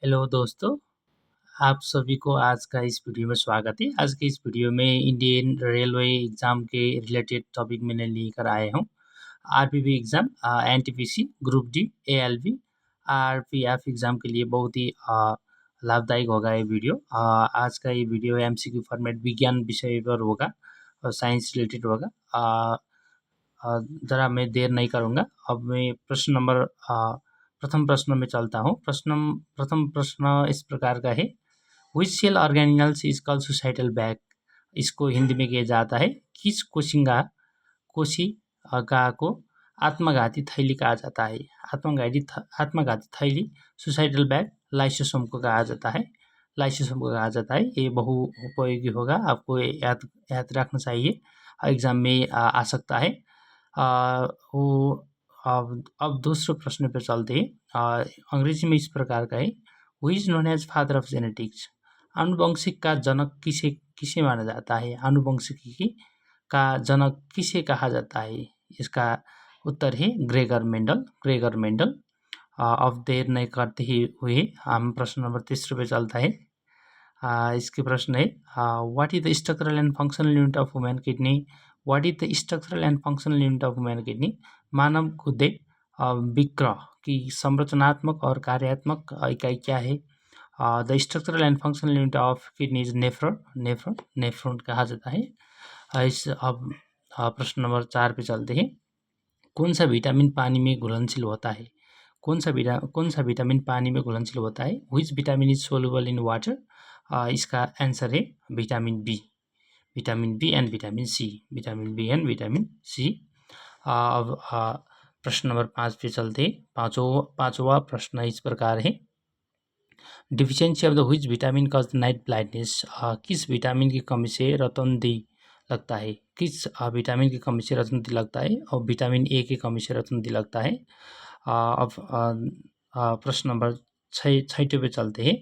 Hello दोस्तों, आप सभी को आज का इस वीडियो में स्वागत है। आज के इस वीडियो में इंडियन रेलवे एग्ज़ाम के रिलेटेड टॉपिक मैंने लेकर आया हूँ। RPP exam, NTPC, group D, ALP, RPF exam के लिए बहुत ही लाभदायक होगा ये वीडियो। आज का ये वीडियो एमसीक्यू फॉर्मेट विज्ञान विषय पर होगा और साइंस रिलेटेड होगा। ज़रा मैं देर नहीं करूँगा। अब मैं प्रथम प्रश्न में चलता हूँ। प्रथम प्रश्न इस प्रकार का है, which cell organelles is called suicidal bag. इसको हिंदी में किया जाता है, किस कोशिका को आत्मघाती थैली कहा जाता है। आत्मघाती थैली सुसाइडल बैग लाइसोसोम को कहा जाता है। ये बहु उपयोगी होगा, आपको याद रखना चाहिए, एग्जाम में आ सकता है। अब दूसरे प्रश्न पर चलते हैं। अंग्रेजी में इस प्रकार का है, who is known as father of genetics. आनुवंशिक का जनक किसे माना जाता है। आनुवंशिकी का जनक किसे कहा जाता है। इसका उत्तर है ग्रेगर मेंडल। अब देर नहीं करते हुए हम प्रश्न नंबर 3 पे चलता है। इसके प्रश्न है, what is the structural and functional unit of human kidney. What is the structural and functional unit of human kidney. मानव गुर्दे विक्रय की संरचनात्मक और कार्यात्मक इकाई क्या है। The structural and functional unit of kidney is nephron कहा जाता है। अब प्रश्न नंबर 4 पे चलते हैं। कौन सा विटामिन पानी में घुलनशील होता है। कौन सा विटामिन पानी में घुलनशील होता है। Which vitamin is soluble in water. इसका आंसर है vitamin B and vitamin C. अब प्रश्न नंबर 5 पे चलते। पाँचवा प्रश्न इस प्रकार है, deficiency of the which vitamin cause night blindness. किस विटामिन की कमी से रतौंधी लगता है। किस विटामिन की कमी से रतौंधी लगता है। और विटामिन ए की कमी से रतौंधी लगता है। अब प्रश्न नंबर 6 पे चलते हैं।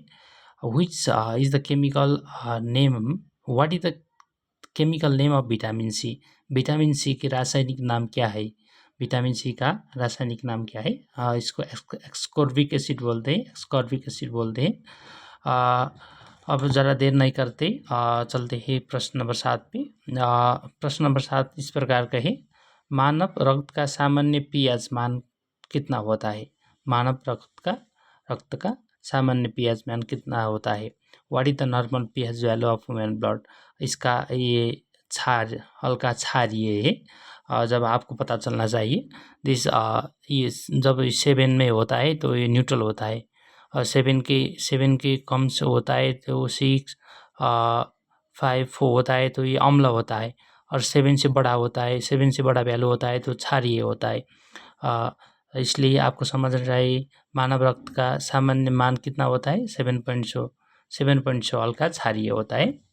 Which is the chemical name. What is the chemical name of vitamin C. Vitamin C की रासायनिक नाम क्या है। विटामिन सी का रासायनिक नाम क्या है। इसको एक्सकॉर्बिक एसिड बोलते हैं। अब ज़रा देर नहीं करते, चलते हैं प्रश्न नंबर 7 पे। प्रश्न नंबर 7 इस प्रकार का है, मानव रक्त का सामान्य पीएच मान कितना होता है। मानव रक्त का सामान्य पीएच मान कितना होता है। What is the normal pH value of human blood. इसका ये हल्का क्षारीय है। जब आपको पता चलना चाहिए, ये जब 7 में होता है तो ये न्यूट्रल होता है, और 7 के कम से होता है तो 6, 5, 4 होता है तो ये अम्ल होता है, और 7 से बड़ा होता है, 7 से बड़ा वैल्यू होता है तो क्षारीय होता है। इसलिए आपको समझना चाहिए, मानव रक्त का सामान्य मान कितना होता है, 7.6 हल्का क्षारीय होता है।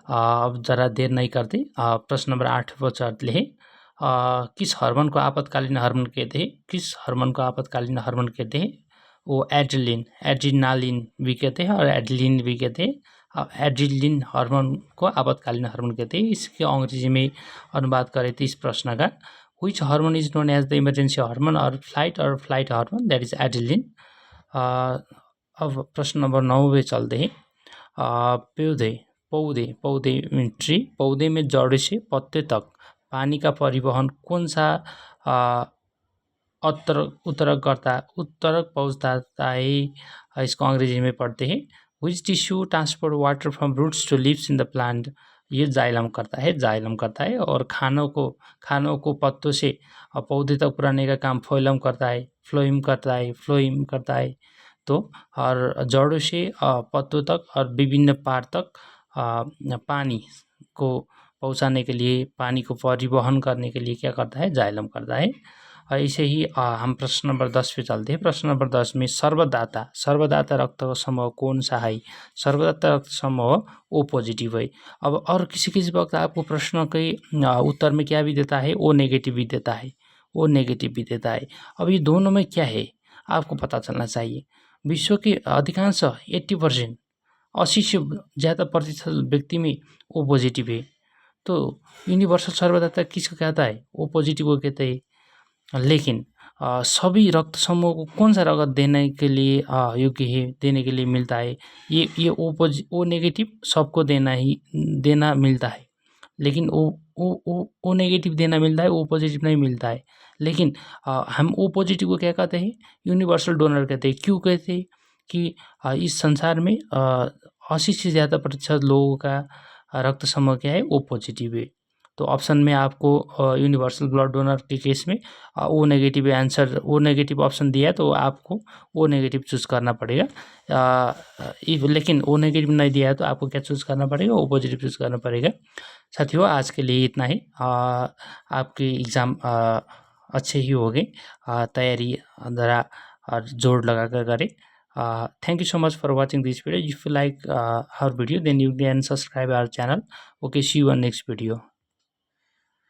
अब ज़रा देर नहीं करते, प्रश्न नंबर 8 पर चलते हैं। किस हार्मोन को आपातकालीन हार्मोन कहते हैं। वो एड्रीनालिन भी कहते हैं और एड्रीलिन भी कहते हैं। एड्रीलिन हार्मोन को आपातकालीन हार्मोन कहते हैं। इसके अंग्रेजी में अनुवाद करें तो इस प्रश्न का, which hormone is known as the emergency hormone और flight hormone, that is adrenaline. अब प्रश्न नंबर 9 पे चलते हैं। पौधे में जड़ से पत्ते तक पानी का परिवहन कौन सा उत्तरक पहुँचता है। इसको अंग्रेजी में पढ़ते हैं, which tissue transport water from roots to leaves in the plant. ये जाइलम करता है और खानों को पत्तों से पौधे तक पुराने का काम फ्लोएम करता है। तो और जड़ों से पत्तों तक और विभिन्न पार तक पानी को पहुँचाने के लिए, पानी को परिवहन करने के लिए क्या करता है, जाइलम करता है। ऐसे ही हम प्रश्न नंबर 10 पे चलते हैं। प्रश्न नंबर 10 में सर्वदाता रक्त का समूह कौन सा है। सर्वदाता रक्त समूह ओ पॉजिटिव है। अब और किसी वक्त आपको प्रश्न के उत्तर में क्या भी देता है, ओ नेगेटिव भी देता है। अब ये दोनों में क्या है आपको पता चलना चाहिए। विश्व के अधिकांश 80%, 80 से ज़्यादा प्रतिशत व्यक्ति में ओ पॉजिटिव है। तो यूनिवर्सल सर्वदाता किसको कहता है, ओ पॉजिटिव को कहते हैं। लेकिन सभी रक्त समूह को कौन सा रक्त देने के लिए योग्य है, देने के लिए मिलता है? ये ओ नेगेटिव सबको देना मिलता है, लेकिन ओ नेगेटिव देना मिलता है, ओ पॉजिटिव नहीं मिलता है। लेकिन हम ओ पॉजिटिव को क्या कहते हैं? यूनिवर्सल डोनर कहते हैं। क्यों कहते हैं? कि इस संसार में 80 से ज़्यादा प्रतिशत लोगों का रक्त समूह क्या है? ओ पॉजिटिव है। तो ऑप्शन में आपको यूनिवर्सल ब्लड डोनर के केस में O negative answer, O negative option दिया है, तो आपको ओ नेगेटिव चूज़ करना पड़ेगा। लेकिन ओ नेगेटिव नहीं दिया है तो आपको क्या चूज़ करना पड़ेगा? ओ पॉजिटिव चूज़ करना पड़ेगा। साथियों, आज के लिए इतना ही। आपके एग्ज़ाम अच्छे ही होंगे। तैयारी ज़रा जोर लगा कर करें। Thank you so much for watching this video. If you like our video, then you can subscribe our channel. Okay, see you on next video.